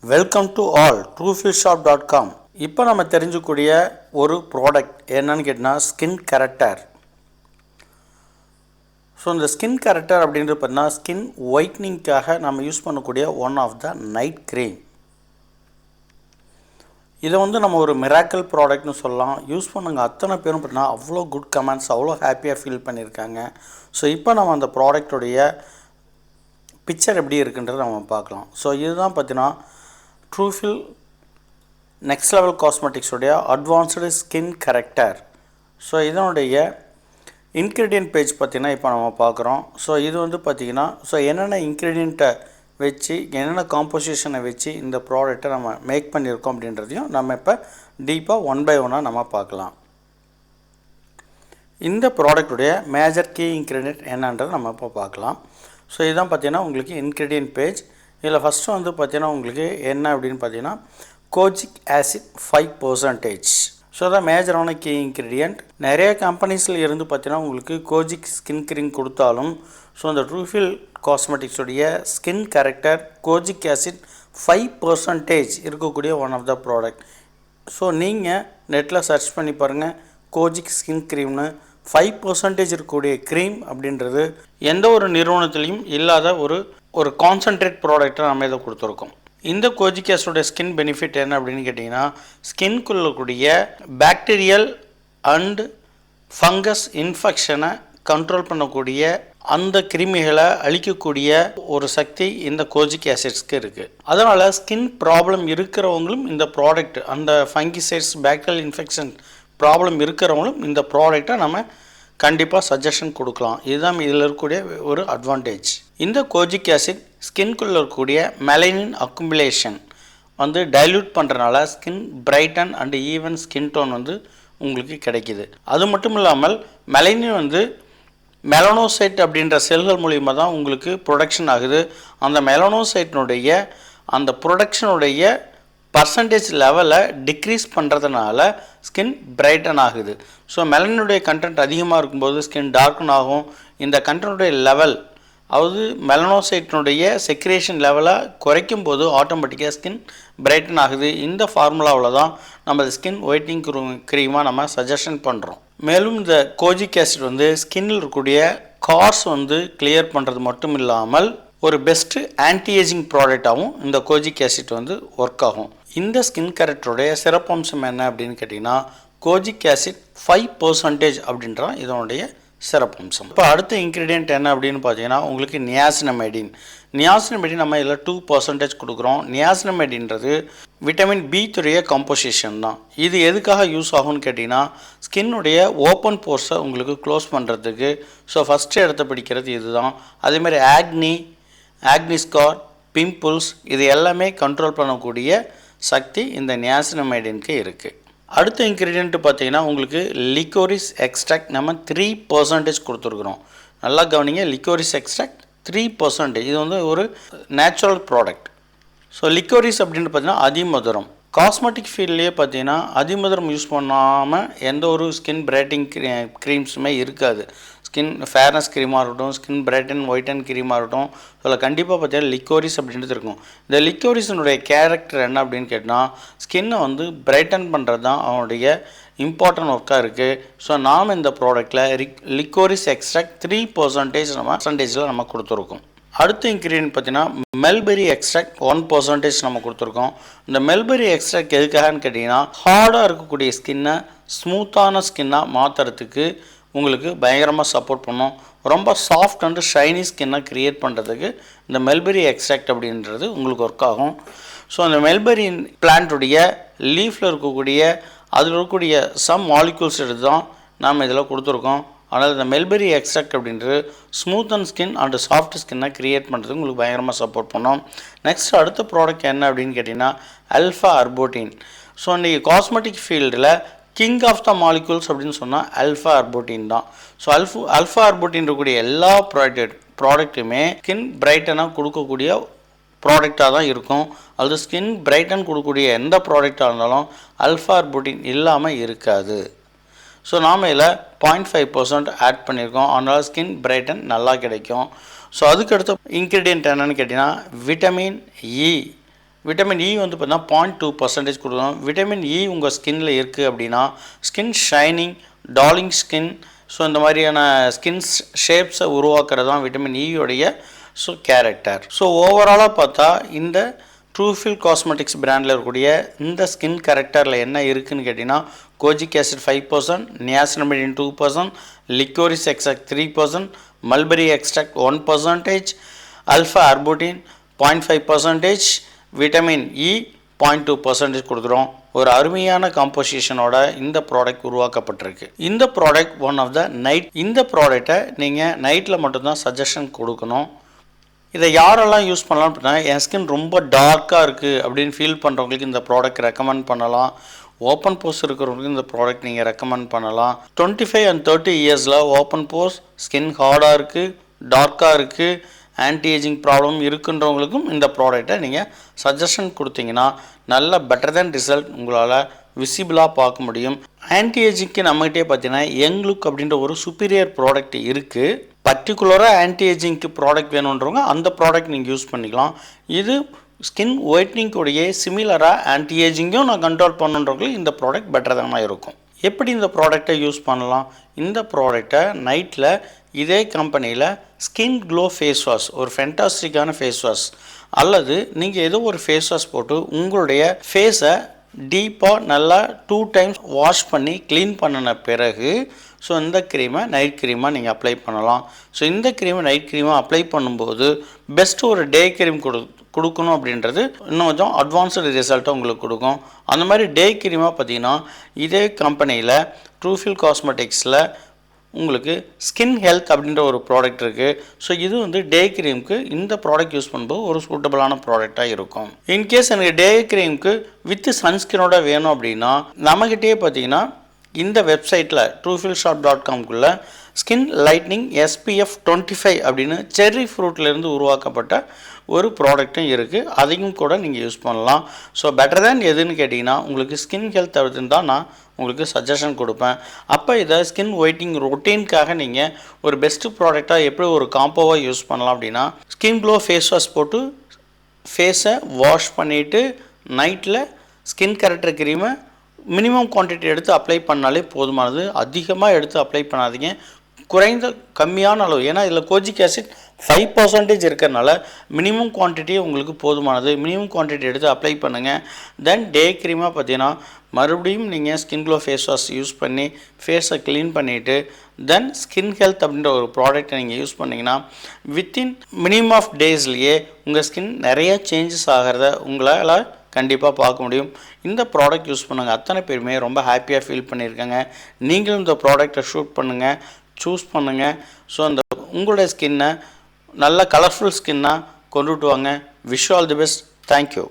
Welcome to all truefishshop.com. இப்போ நம்ம தெரிஞ்சுக்கூடிய ஒரு ப்ராடக்ட் என்னன்னு கேட்டால் ஸ்கின் கரெக்டர். ஸோ இந்த ஸ்கின் கரெக்டர் அப்படின்றது பார்த்தீங்கன்னா ஸ்கின் ஒயிட்னிங்காக நம்ம யூஸ் பண்ணக்கூடிய one of the night cream. இதை நம்ம ஒரு மிராக்கிள் ப்ராடக்ட்னு சொல்லலாம். யூஸ் பண்ணுங்க அத்தனை பேரும் பார்த்தீங்கன்னா அவ்வளோ குட் கமெண்ட்ஸ், அவ்வளோ ஹாப்பியாக ஃபீல் பண்ணியிருக்காங்க. ஸோ இப்போ நம்ம அந்த ப்ராடக்டுடைய பிக்சர் எப்படி இருக்குன்றதை நம்ம பார்க்கலாம். ஸோ இதுதான் பார்த்தீங்கன்னா ட்ரூஃபில் நெக்ஸ்ட் லெவல் காஸ்மெட்டிக்ஸுடைய அட்வான்ஸ்டு ஸ்கின் கரெக்டர். ஸோ இதனுடைய இன்க்ரீடியன்ட் பேஜ் பார்த்திங்கன்னா இப்போ நம்ம பார்க்குறோம். ஸோ இது பார்த்திங்கன்னா என்னென்ன இன்க்ரீடியண்ட்டை வச்சு என்னென்ன காம்போசிஷனை வச்சு இந்த ப்ராடக்டை நம்ம மேக் பண்ணியிருக்கோம் அப்படின்றதையும் நம்ம இப்போ டீப்பாக ஒன் பை ஒன்னாக நம்ம பார்க்கலாம். இந்த ப்ராடக்டுடைய மேஜர் கீ இன்க்ரீடியன்ட் என்னன்றதை நம்ம இப்போ பார்க்கலாம். ஸோ இதுதான் பார்த்திங்கன்னா உங்களுக்கு இன்க்ரீடியன்ட் பேஜ். இதில் ஃபஸ்ட்டு பார்த்திங்கன்னா உங்களுக்கு என்ன அப்படின்னு பார்த்தீங்கன்னா கோஜிக் ஆசிட் 5%. ஸோ அதான் மேஜரான கீ இன்க்ரீடியன்ட். நிறைய கம்பெனிஸில் இருந்து பார்த்தீங்கன்னா உங்களுக்கு கோஜிக் ஸ்கின் க்ரீம் கொடுத்தாலும் ஸோ அந்த ட்ரூஃபில் காஸ்மெட்டிக்ஸுடைய ஸ்கின் கரெக்டர் கோஜிக் ஆசிட் 5% இருக்கக்கூடிய one of the product. So நீங்கள் நெட்டில் சர்ச் பண்ணி பாருங்கள், கோஜிக் ஸ்கின் க்ரீம்னு 5% இருக்கக்கூடிய க்ரீம் அப்படின்றது எந்த ஒரு நிறுவனத்திலையும் இல்லாத ஒரு கான்சன்ட்ரேட் ப்ராடக்டை நம்ம இதை கொடுத்துருக்கோம். இந்த கோஜிக் ஆசிடோட ஸ்கின் பெனிஃபிட் என்ன அப்படின்னு கேட்டிங்கன்னா ஸ்கின்குள்ளக்கூடிய பாக்டீரியல் அண்ட் ஃபங்கஸ் இன்ஃபெக்ஷனை கண்ட்ரோல் பண்ணக்கூடிய அந்த கிருமிகளை அழிக்கக்கூடிய ஒரு சக்தி இந்த கோஜிக் ஆசிட்ஸ்க்கு இருக்குது. அதனால் ஸ்கின் ப்ராப்ளம் இருக்கிறவங்களும் இந்த ப்ராடக்ட், அந்த ஃபங்கிசைட்ஸ் பாக்டீரியல் இன்ஃபெக்ஷன் ப்ராப்ளம் இருக்கிறவங்களும் இந்த ப்ராடக்டை நம்ம கண்டிப்பாக சஜஷன் கொடுக்கலாம். இதுதான் இதில் இருக்கக்கூடிய ஒரு அட்வான்டேஜ். இந்த கோஜிக் ஆசிட் ஸ்கின்குள்ளே இருக்கக்கூடிய மெலனின் அக்குமுலேஷன் டைல்யூட் பண்ணுறனால skin brighten and even skin tone உங்களுக்கு கிடைக்கிது. அது மட்டும் இல்லாமல் மெலனின் மெலனோசைட் அப்படின்ற செல்கள் மூலிமா தான் உங்களுக்கு ப்ரொடக்ஷன் ஆகுது. அந்த மெலனோசைட்டினுடைய அந்த ப்ரொடக்ஷனுடைய பர்சன்டேஜ் லெவலை டிக்ரீஸ் பண்ணுறதுனால ஸ்கின் பிரைட்டன் ஆகுது. ஸோ மெலனினுடைய கண்டென்ட் அதிகமாக இருக்கும்போது ஸ்கின் டார்க்கன் ஆகும். இந்த கண்டென்ட்டுடைய லெவல், அதாவது மெலனோசைட்டினுடைய செக்ரேஷன் லெவலை குறைக்கும் போது ஆட்டோமேட்டிக்காக ஸ்கின் பிரைட்டன் ஆகுது. இந்த ஃபார்முலாவில் தான் நம்ம ஸ்கின் ஒயிட்னிங் க்ரீமாக நம்ம சஜஷன் பண்ணுறோம். மேலும் இந்த கோஜிக் ஆசிட் ஸ்கின்னில் இருக்கக்கூடிய கார்ஸ் கிளியர் பண்ணுறது மட்டும் இல்லாமல் ஒரு பெஸ்ட்டு ஆன்டி ஏஜிங் ப்ராடக்டாகவும் இந்த கோஜிக் ஆசிட் ஒர்க் ஆகும். இந்த ஸ்கின் கரெக்டருடைய சிறப்பம்சம் என்ன அப்படின்னு கேட்டிங்கன்னா கோஜிக் ஆசிட் 5% அப்படின்ற இதனுடைய சிறப்பம்சம். இப்போ அடுத்த இன்க்ரீடியன்ட் என்ன அப்படின்னு பார்த்தீங்கன்னா உங்களுக்கு நியாசினமைடின் நம்ம இதில் 2% கொடுக்குறோம். நியாசினமைடின்றது விட்டமின் B3 கம்போசிஷன் தான். இது எதுக்காக யூஸ் ஆகும்னு கேட்டிங்கன்னா ஸ்கின்னுடைய ஓப்பன் போர்ஸை உங்களுக்கு க்ளோஸ் பண்ணுறதுக்கு. ஸோ ஃபஸ்ட்டு இடத்த பிடிக்கிறது இதுதான். அதேமாதிரி ஆக்னி ஸ்கார், பிம்பிள்ஸ் இது எல்லாமே கண்ட்ரோல் பண்ணக்கூடிய சக்தி இந்த நியாசினமைடினுக்கு இருக்குது. அடுத்த இன்க்ரீடியன்ட் பார்த்தீங்கன்னா உங்களுக்கு லிக்கோரிஸ் எக்ஸ்ட்ராக்ட் நம்ம 3% கொடுத்துருக்குறோம். நல்லா கவனிங்க, லிக்கோரிஸ் எக்ஸ்ட்ராக்ட் 3%. இது ஒரு நேச்சுரல் ப்ராடக்ட். ஸோ லிக்கோரிஸ் அப்படின்னு பார்த்தீங்கன்னா அதிமதுரம். காஸ்மெட்டிக் ஃபீல்ட்லேயே பார்த்தீங்கன்னா அதிமதுரம் யூஸ் பண்ணாமல் எந்த ஒரு ஸ்கின் பிரைட்டிங் க்ரீம்ஸுமே இருக்காது. ஸ்கின் ஃபேர்னஸ் க்ரீமாக இருக்கட்டும், ஸ்கின் பிரைட்டன் ஒயிட்டன் க்ரீமாக இருக்கட்டும், அதில் கண்டிப்பாக பார்த்தீங்கன்னா லிக்கோரிஸ் அப்படின்றது இருக்கும். இந்த லிக்கோரிஸினுடைய கேரக்டர் என்ன அப்படின்னு கேட்டால் ஸ்கின்னை பிரைட்டன் பண்ணுறது தான் அவனுடைய இம்பார்ட்டன்ட் ஒர்க்காக இருக்குது. ஸோ நாம் இந்த ப்ராடக்டில் லிக்கோரிஸ் எக்ஸ்ட்ராக்ட் 3% நம்ம கொடுத்துருக்கோம். அடுத்த இன்க்ரீடியன்ட் பார்த்தீங்கன்னா மெல்பெரி எக்ஸ்ட்ராக்ட் 1% நம்ம கொடுத்துருக்கோம். இந்த மெல்பெரி எக்ஸ்ட்ராக்ட் எதுக்காகன்னு கேட்டிங்கன்னா ஹார்டாக இருக்கக்கூடிய ஸ்கின்னை ஸ்மூத்தான ஸ்கின்னாக மாற்றுறதுக்கு உங்களுக்கு பயங்கரமாக சப்போர்ட் பண்ணும். ரொம்ப சாஃப்ட் அண்டு ஷைனி ஸ்கின்னை க்ரியேட் பண்ணுறதுக்கு இந்த மெல்பெரி எக்ஸ்ட்ராக்ட் அப்படின்றது உங்களுக்கு ஒர்க் ஆகும். ஸோ அந்த மெல்பெரி பிளான்ட்டுடைய லீஃபில் இருக்கக்கூடிய அதில் இருக்கக்கூடிய சம் மாலிக்யூல்ஸ் எடுத்து தான் நாம் இதில் கொடுத்துருக்கோம். ஆனால் இந்த மெல்பெரி எக்ஸ்ட்ராக்ட் அப்படின்றது smooth and skin and soft ஸ்கின்னை க்ரியேட் பண்ணுறதுக்கு உங்களுக்கு பயங்கரமாக சப்போர்ட் பண்ணும். நெக்ஸ்ட் அடுத்த ப்ராடக்ட் என்ன அப்படின்னு கேட்டிங்கன்னா ஆல்ஃபா அர்புட்டின். ஸோ இன்றைக்கி காஸ்மெட்டிக் ஃபீல்டில் கிங் ஆஃப் த மாலிக்யூல்ஸ் அப்படின்னு சொன்னால் ஆல்ஃபா அர்புட்டின் தான். ஸோ ஆல்ஃபா அர்புட்டின் இருக்கக்கூடிய எல்லா ப்ராடக்ட்டுமே ஸ்கின் பிரைட்டனாக கொடுக்கக்கூடிய ப்ராடக்டாக தான் இருக்கும். அது ஸ்கின் பிரைட்டன் கொடுக்கக்கூடிய எந்த ப்ராடக்டாக இருந்தாலும் ஆல்ஃபா அர்புட்டின் இல்லாமல் இருக்காது. ஸோ நாம் இதில் 0.5% ஆட் பண்ணியிருக்கோம். அதனால் ஸ்கின் பிரைட்டன் நல்லா கிடைக்கும். ஸோ அதுக்கடுத்த இன்க்ரீடியன்ட் என்னென்னு கேட்டிங்கன்னா விட்டமின் இ விட்டமின் இ வந்து பார்த்தீங்கன்னா 0.2% கொடுக்கணும். விட்டமின் இ உங்கள் ஸ்கின்னில் இருக்குது அப்படின்னா skin shining, darling skin, so இந்த மாதிரியான ஸ்கின்ஸ் ஷேப்ஸை உருவாக்குறது தான் விட்டமின் இயோடைய கேரக்டர். ஸோ ஓவராலாக பார்த்தா இந்த ட்ரூஃபில் காஸ்மெட்டிக்ஸ் பிராண்டில் இருக்கக்கூடிய இந்த ஸ்கின் கரெக்டரில் என்ன இருக்குதுன்னு கேட்டிங்கன்னா கோஜிக் ஆசிட் 5%, நியாசினமைடின் 2%, liquorice extract 3%, mulberry extract 1%, alpha arbutin 0.5%, vitamin E 0.2% கொடுக்குறோம். ஒரு அருமையான காம்போசிஷனோட இந்த ப்ராடக்ட் உருவாக்கப்பட்டிருக்கு. இந்த product one of the night. இந்த ப்ராடக்டை நீங்கள் நைட்டில் மட்டும்தான் சஜஷன் கொடுக்கணும். இதை யாரெல்லாம் யூஸ் பண்ணலாம் அப்படின்னா, என் ஸ்கின் ரொம்ப டார்க்காக இருக்குது அப்படின்னு ஃபீல் பண்ணுறவங்களுக்கு இந்த ப்ராடக்ட் ரெக்கமெண்ட் பண்ணலாம். ஓப்பன் போஸ் இருக்கிறவங்களுக்கு இந்த ப்ராடக்ட் நீங்கள் ரெக்கமெண்ட் பண்ணலாம். 25 and 30 இயர்ஸில் ஓப்பன் போஸ், ஸ்கின் ஹார்டாக இருக்குது, டார்க்காக இருக்குது, ஆன்டி ஏஜிங் ப்ராப்ளம் இருக்குன்றவங்களுக்கும் இந்த ப்ராடக்டை நீங்கள் சஜஷன் கொடுத்தீங்கன்னா நல்ல பெட்டர் தேன் ரிசல்ட் உங்களால் விசிபிளாக பார்க்க முடியும். ஆன்டி ஏஜிங்க்கு நம்மகிட்டே பார்த்தீங்கன்னா யங் லுக் அப்படின்ற ஒரு சுப்பீரியர் ப்ராடக்ட் இருக்குது. பர்டிகுலராக ஆன்டி ஏஜிங்க்கு ப்ராடக்ட் வேணுன்றவங்க அந்த ப்ராடக்ட் நீங்கள் யூஸ் பண்ணிக்கலாம். இது ஸ்கின் ஒயிட்னிங்குடைய சிமிலராக ஆன்டி ஏஜிங்கும் நான் கண்ட்ரோல் பண்ணுன்றவங்களுக்கு இந்த ப்ராடக்ட் பெட்டர் தானாக இருக்கும். எப்படி இந்த ப்ராடக்டை யூஸ் பண்ணலாம்? இந்த ப்ராடக்டை நைட்டில் இதே கம்பெனியில் ஸ்கின் க்ளோ ஃபேஸ் வாஷ், ஒரு ஃபென்டாஸ்டிக்கான ஃபேஸ் வாஷ், அல்லது நீங்கள் ஏதோ ஒரு ஃபேஸ் வாஷ் போட்டு உங்களுடைய ஃபேஸை டீப்பாக நல்லா 2 times வாஷ் பண்ணி க்ளீன் பண்ணின பிறகு ஸோ இந்த க்ரீமை நைட் க்ரீமாக நீங்கள் அப்ளை பண்ணலாம். ஸோ இந்த க்ரீமை நைட் க்ரீமாக அப்ளை பண்ணும்போது பெஸ்ட்டு ஒரு டே க்ரீம் கொடுக்கணும் அப்படின்றது இன்னும் கொஞ்சம் அட்வான்ஸ்டு ரிசல்ட்டை உங்களுக்கு கொடுக்கும். அந்த மாதிரி டே க்ரீமாக பார்த்தீங்கன்னா இதே கம்பெனியில் ட்ரூஃபில் காஸ்மெட்டிக்ஸில் உங்களுக்கு ஸ்கின் ஹெல்த் அப்படின்ற ஒரு ப்ராடக்ட் இருக்குது. ஸோ இது வந்து டே க்ரீமுக்கு இந்த ப்ராடக்ட் யூஸ் பண்ணும்போது ஒரு சூட்டபிளான ப்ராடக்டாக இருக்கும். இன்கேஸ் எனக்கு டே க்ரீமுக்கு வித் சன்ஸ்கினோட வேணும் அப்படின்னா நம்மகிட்டே பார்த்தீங்கன்னா இந்த வெப்சைட்டில் truefilshop.com ஸ்கின் லைட்னிங் SPF 25 அப்படின்னு செர்ரி ஃப்ரூட்லேருந்து உருவாக்கப்பட்ட ஒரு ப்ராடக்ட்டும் இருக்குது. அதையும் கூட நீங்கள் யூஸ் பண்ணலாம். ஸோ பெட்டர் தேன் எதுன்னு கேட்டிங்கன்னா உங்களுக்கு ஸ்கின் ஹெல்த் தான் நான் உங்களுக்கு சஜஷன் கொடுப்பேன். அப்போ இதை ஸ்கின் ஒயிட்டிங் ரொட்டீனுக்காக நீங்கள் ஒரு பெஸ்ட்டு ப்ராடக்டாக எப்படி ஒரு காம்போவாக யூஸ் பண்ணலாம் அப்படின்னா, ஸ்கின் க்ளோ ஃபேஸ் வாஷ் போட்டு ஃபேஸை வாஷ் பண்ணிவிட்டு நைட்டில் ஸ்கின் கரெக்டர் க்ரீமை மினிமம் குவான்டிட்டி எடுத்து அப்ளை பண்ணாலே போதுமானது. அதிகமாக எடுத்து அப்ளை பண்ணாதீங்க, கம்மியான அளவு. ஏன்னா இதில் கோஜிக் ஆசிட் 5% இருக்கிறதுனால மினிமம் குவான்டிட்டியே உங்களுக்கு போதுமானது. மினிமம் குவான்டிட்டி எடுத்து அப்ளை பண்ணுங்கள். தென் டே க்ரீமாக பார்த்தீங்கன்னா மறுபடியும் நீங்கள் skin glow face wash use பண்ணி ஃபேஸை க்ளீன் பண்ணிவிட்டு தென் ஸ்கின் ஹெல்த் அப்படின்ற ஒரு ப்ராடக்டை நீங்கள் யூஸ் பண்ணிங்கன்னா வித்தின் மினிமம் ஆஃப் டேஸ்லேயே உங்கள் ஸ்கின் நிறைய சேஞ்சஸ் ஆகிறத உங்களால் கண்டிப்பாக பார்க்க முடியும். இந்த ப்ராடக்ட் யூஸ் பண்ணுங்கள். அத்தனை பேருமே ரொம்ப ஹாப்பியாக ஃபீல் பண்ணியிருக்காங்க. நீங்களும் இந்த ப்ராடக்டை ஷூட் பண்ணுங்கள், சூஸ் பண்ணுங்கள். ஸோ அந்த உங்களுடைய ஸ்கின்னை நல்ல கலர்ஃபுல் ஸ்கின்னாக கொண்டுட்டு வாங்க. Wish all the best. Thank you.